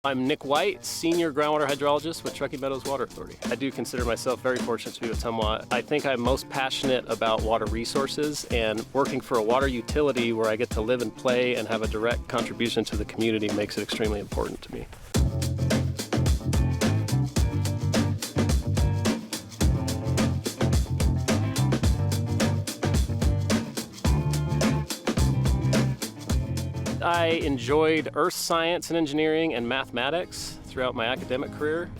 I'm Nick White, Senior Groundwater Hydrologist with Truckee Meadows Water Authority. I do consider myself very fortunate to be with TMWA. I think I'm most passionate about water resources, and working for a water utility where I get to live and play and have a direct contribution to the community makes it extremely important to me. I enjoyed earth science and engineering and mathematics throughout my academic career.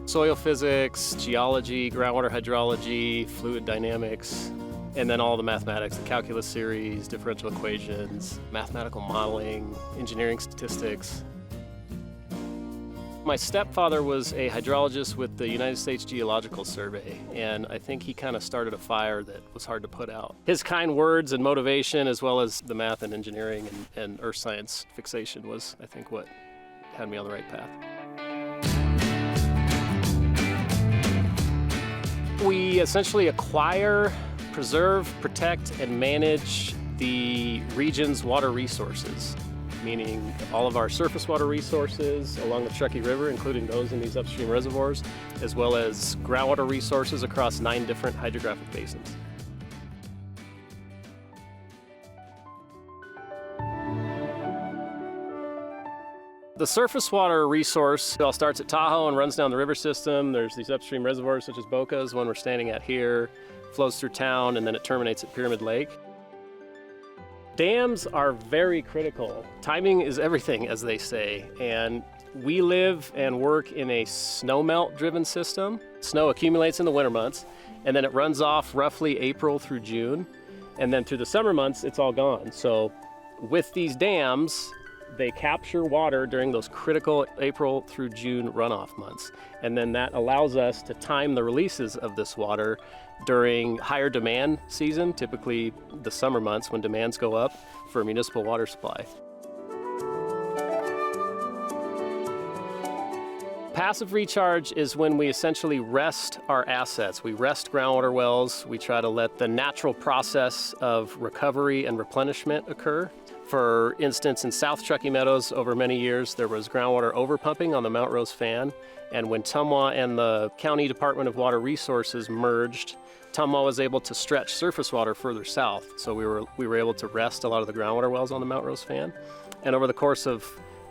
Soil physics, geology, groundwater hydrology, fluid dynamics, and then all the mathematics, the calculus series, differential equations, mathematical modeling, engineering statistics. My stepfather was a hydrologist with the United States Geological Survey, and I think he kind of started a fire that was hard to put out. His kind words and motivation, as well as the math and engineering and earth science fixation, was, I think, what had me on the right path. We essentially acquire, preserve, protect, and manage the region's water resources, meaning all of our surface water resources along the Truckee River, including those in these upstream reservoirs, as well as groundwater resources across 9 different hydrographic basins. The surface water resource all starts at Tahoe and runs down the river system. There's these upstream reservoirs such as Boca's, one we're standing at here, flows through town, and then it terminates at Pyramid Lake. Dams are very critical. Timing is everything, as they say, and we live and work in a snowmelt driven system. Snow accumulates in the winter months, and then it runs off roughly April through June, and then through the summer months it's all gone. So with these dams, they capture water during those critical April through June runoff months, and then that allows us to time the releases of this water during higher demand season, typically the summer months when demands go up for municipal water supply. Passive recharge is when we essentially rest our assets. We rest groundwater wells. We try to let the natural process of recovery and replenishment occur. For instance, in South Truckee Meadows, over many years, there was groundwater overpumping on the Mount Rose fan. And when TMWA and the County Department of Water Resources merged, TMWA was able to stretch surface water further south. So we were able to rest a lot of the groundwater wells on the Mount Rose fan. And over the course of,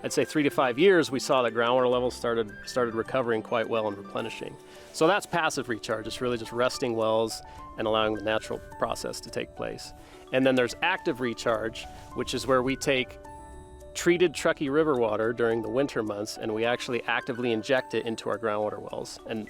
I'd say 3 to 5 years, we saw that groundwater levels started recovering quite well and replenishing. So that's passive recharge. It's really just resting wells and allowing the natural process to take place. And then there's active recharge, which is where we take treated Truckee River water during the winter months and we actually actively inject it into our groundwater wells. And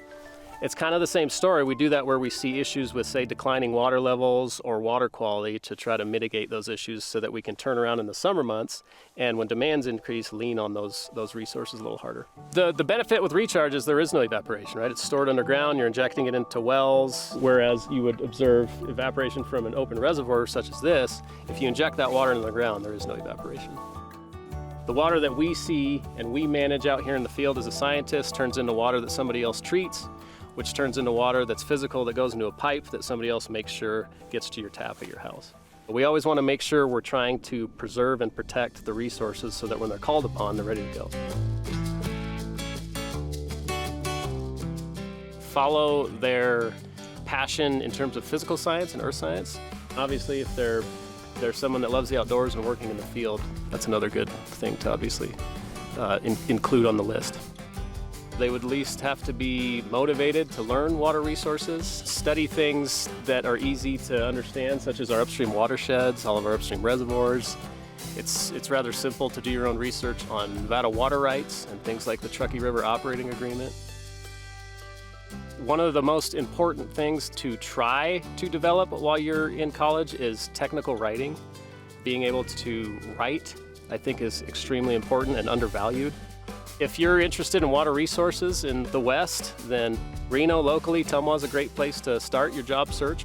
it's kind of the same story. We do that where we see issues with, say, declining water levels or water quality to try to mitigate those issues so that we can turn around in the summer months and when demands increase, lean on those resources a little harder. The benefit with recharge is there is no evaporation, right? It's stored underground, you're injecting it into wells, whereas you would observe evaporation from an open reservoir such as this. If you inject that water into the ground, there is no evaporation. The water that we see and we manage out here in the field as a scientist turns into water that somebody else treats, which turns into water that's physical that goes into a pipe that somebody else makes sure gets to your tap at your house. We always want to make sure we're trying to preserve and protect the resources so that when they're called upon, they're ready to go. Follow their passion in terms of physical science and earth science. Obviously, if they're someone that loves the outdoors and working in the field, that's another good thing to obviously include on the list. They would at least have to be motivated to learn water resources, study things that are easy to understand, such as our upstream watersheds, all of our upstream reservoirs. It's rather simple to do your own research on Nevada water rights and things like the Truckee River Operating Agreement. One of the most important things to try to develop while you're in college is technical writing. Being able to write, I think, is extremely important and undervalued. If you're interested in water resources in the West, then Reno locally, TMWA is a great place to start your job search.